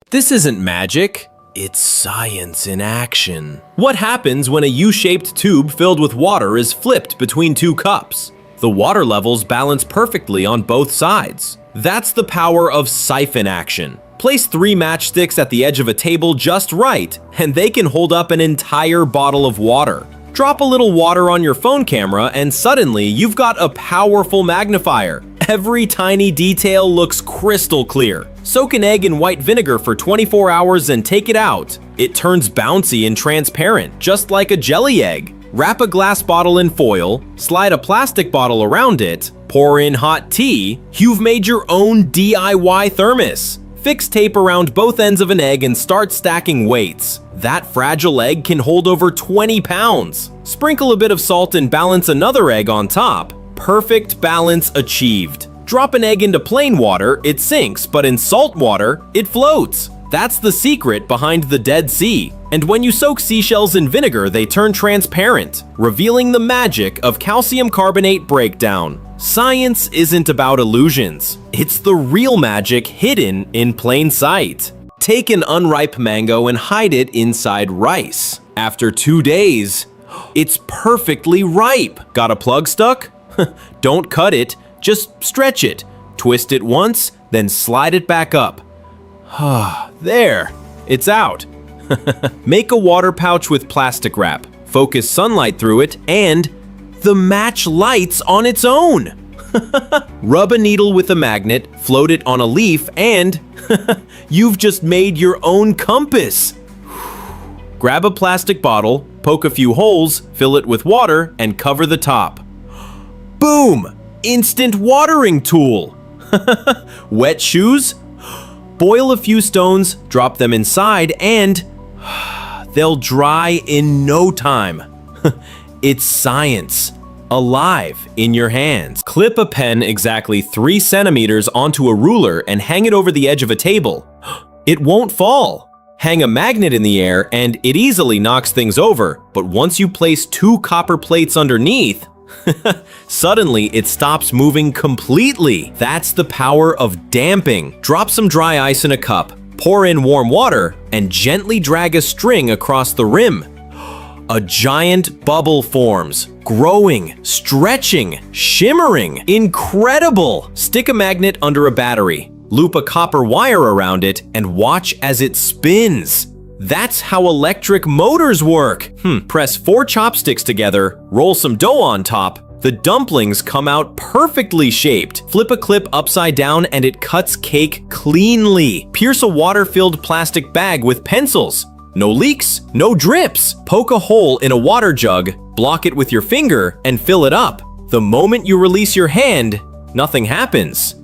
This isn't magic. It's science in action. What happens when a U-shaped tube filled with water is flipped between two cups? The water levels balance perfectly on both sides. That's the power of siphon action. Place 3 matchsticks at the edge of a table just right, and they can hold up an entire bottle of water. Drop a little water on your phone camera and suddenly you've got a powerful magnifier. Every tiny detail looks crystal clear. Soak an egg in white vinegar for 24 hours and take it out. It turns bouncy and transparent, just like a jelly egg. Wrap a glass bottle in foil, slide a plastic bottle around it, pour in hot tea. You've made your own DIY thermos. Fix tape around both ends of an egg and start stacking weights. That fragile egg can hold over 20 pounds. Sprinkle a bit of salt and balance another egg on top. Perfect balance achieved. Drop an egg into plain water, it sinks, but in salt water, it floats. That's the secret behind the Dead Sea. And when you soak seashells in vinegar, they turn transparent, revealing the magic of calcium carbonate breakdown. Science isn't about illusions. It's the real magic hidden in plain sight. Take an unripe mango and hide it inside rice. After 2 days, it's perfectly ripe. Got a plug stuck? Don't cut it, just stretch it. Twist it once, then slide it back up. There, it's out. Make a water pouch with plastic wrap. Focus sunlight through it and the match lights on its own. Rub a needle with a magnet, float it on a leaf, and you've just made your own compass. Grab a plastic bottle, poke a few holes, fill it with water, and cover the top. Boom! Instant watering tool. Wet shoes? Boil a few stones, drop them inside, and they'll dry in no time. It's science, alive in your hands. Clip a pen exactly 3 centimeters onto a ruler and hang it over the edge of a table. It won't fall. Hang a magnet in the air and it easily knocks things over, but once you place 2 copper plates underneath, suddenly it stops moving completely. That's the power of damping. Drop some dry ice in a cup, pour in warm water, and gently drag a string across the rim. A giant bubble forms, growing, stretching, shimmering. Incredible! Stick a magnet under a battery, loop a copper wire around it, and watch as it spins. That's how electric motors work. Press 4 chopsticks together, roll some dough on top. The dumplings come out perfectly shaped. Flip a clip upside down and it cuts cake cleanly. Pierce a water-filled plastic bag with pencils. No leaks, no drips. Poke a hole in a water jug, block it with your finger, and fill it up. The moment you release your hand, nothing happens.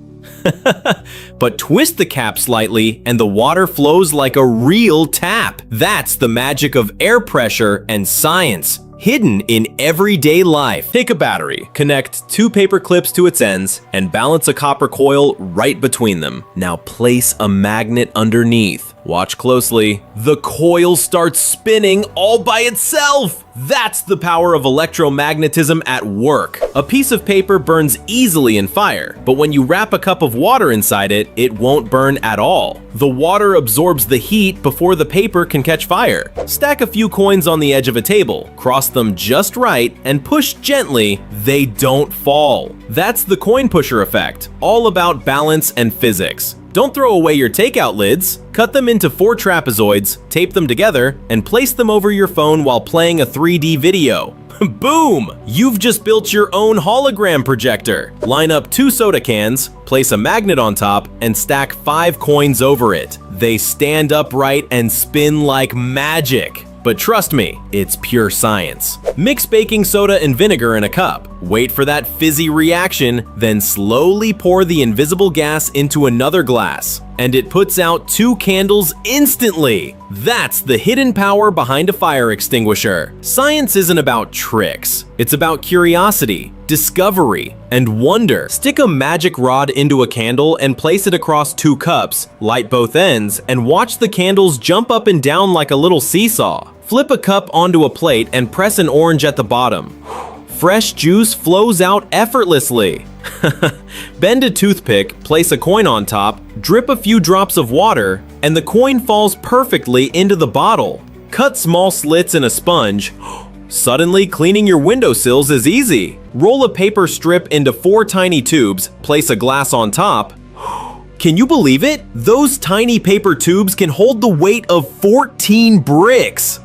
But twist the cap slightly and the water flows like a real tap. That's the magic of air pressure and science, hidden in everyday life. Take a battery, connect 2 paper clips to its ends, and balance a copper coil right between them. Now place a magnet underneath. Watch closely. The coil starts spinning all by itself. That's the power of electromagnetism at work. A piece of paper burns easily in fire, but when you wrap a cup of water inside it, it won't burn at all. The water absorbs the heat before the paper can catch fire. Stack a few coins on the edge of a table, cross them just right, and push gently. They don't fall. That's the coin pusher effect, all about balance and physics. Don't throw away your takeout lids. Cut them into 4 trapezoids, tape them together, and place them over your phone while playing a 3D video. Boom! You've just built your own hologram projector. Line up 2 soda cans, place a magnet on top, and stack 5 coins over it. They stand upright and spin like magic. But trust me, it's pure science. Mix baking soda and vinegar in a cup. Wait for that fizzy reaction, then slowly pour the invisible gas into another glass. And it puts out 2 candles instantly. That's the hidden power behind a fire extinguisher. Science isn't about tricks. It's about curiosity, discovery, and wonder. Stick a magic rod into a candle and place it across 2 cups, light both ends, and watch the candles jump up and down like a little seesaw. Flip a cup onto a plate and press an orange at the bottom. Fresh juice flows out effortlessly. Bend a toothpick, place a coin on top, drip a few drops of water, and the coin falls perfectly into the bottle. Cut small slits in a sponge. Suddenly, cleaning your windowsills is easy. Roll a paper strip into 4 tiny tubes, place a glass on top. Can you believe it? Those tiny paper tubes can hold the weight of 14 bricks!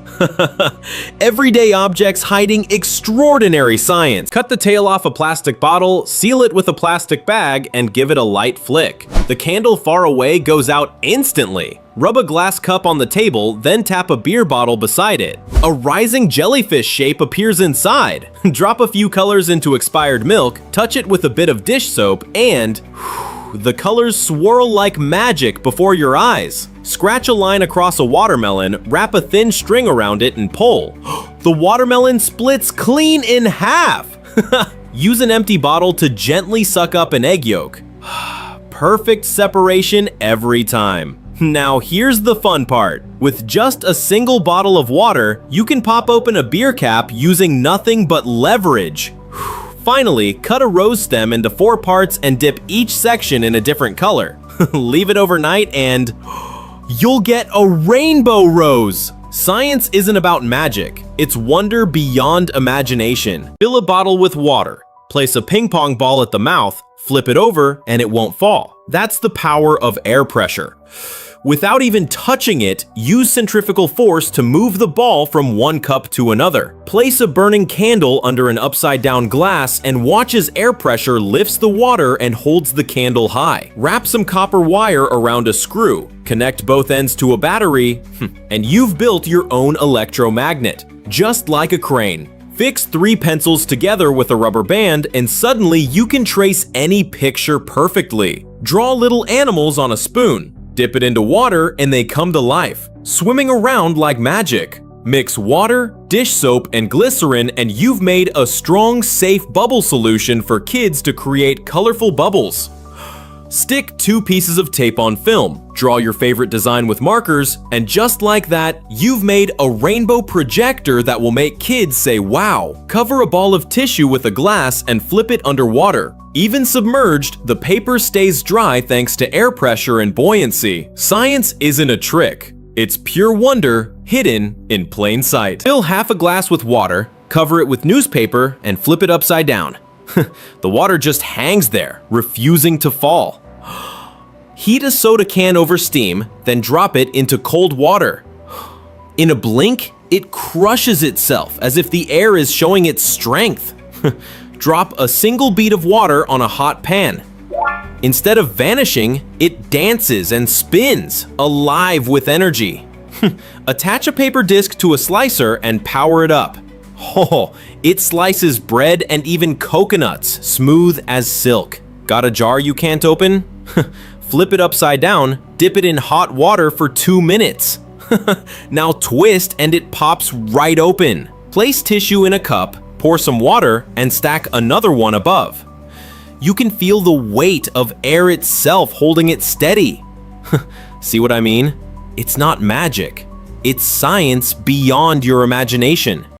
Everyday objects hiding extraordinary science. Cut the tail off a plastic bottle, seal it with a plastic bag, and give it a light flick. The candle far away goes out instantly. Rub a glass cup on the table, then tap a beer bottle beside it. A rising jellyfish shape appears inside. Drop a few colors into expired milk, touch it with a bit of dish soap, and the colors swirl like magic before your eyes. Scratch a line across a watermelon, wrap a thin string around it, and pull. The watermelon splits clean in half! Use an empty bottle to gently suck up an egg yolk. Perfect separation every time. Now here's the fun part. With just a single bottle of water, you can pop open a beer cap using nothing but leverage. Finally, cut a rose stem into 4 parts and dip each section in a different color. Leave it overnight and you'll get a rainbow rose! Science isn't about magic, it's wonder beyond imagination. Fill a bottle with water, place a ping pong ball at the mouth, flip it over, and it won't fall. That's the power of air pressure. Without even touching it, use centrifugal force to move the ball from one cup to another. Place a burning candle under an upside-down glass and watch as air pressure lifts the water and holds the candle high. Wrap some copper wire around a screw, connect both ends to a battery, and you've built your own electromagnet, just like a crane. Fix 3 pencils together with a rubber band and suddenly you can trace any picture perfectly. Draw little animals on a spoon. Dip it into water and they come to life, swimming around like magic. Mix water, dish soap, and glycerin and you've made a strong, safe bubble solution for kids to create colorful bubbles. Stick 2 pieces of tape on film, draw your favorite design with markers, and just like that, you've made a rainbow projector that will make kids say wow. Cover a ball of tissue with a glass and flip it underwater. Even submerged, the paper stays dry thanks to air pressure and buoyancy. Science isn't a trick. It's pure wonder hidden in plain sight. Fill half a glass with water, cover it with newspaper, and flip it upside down. The water just hangs there, refusing to fall. Heat a soda can over steam, then drop it into cold water. In a blink, it crushes itself as if the air is showing its strength. Drop a single bead of water on a hot pan. Instead of vanishing, it dances and spins, alive with energy. Attach a paper disc to a slicer and power it up. Oh, it slices bread and even coconuts, smooth as silk. Got a jar you can't open? Flip it upside down, dip it in hot water for 2 minutes. Now twist and it pops right open. Place tissue in a cup, pour some water, and stack another one above. You can feel the weight of air itself holding it steady. See what I mean? It's not magic. It's science beyond your imagination.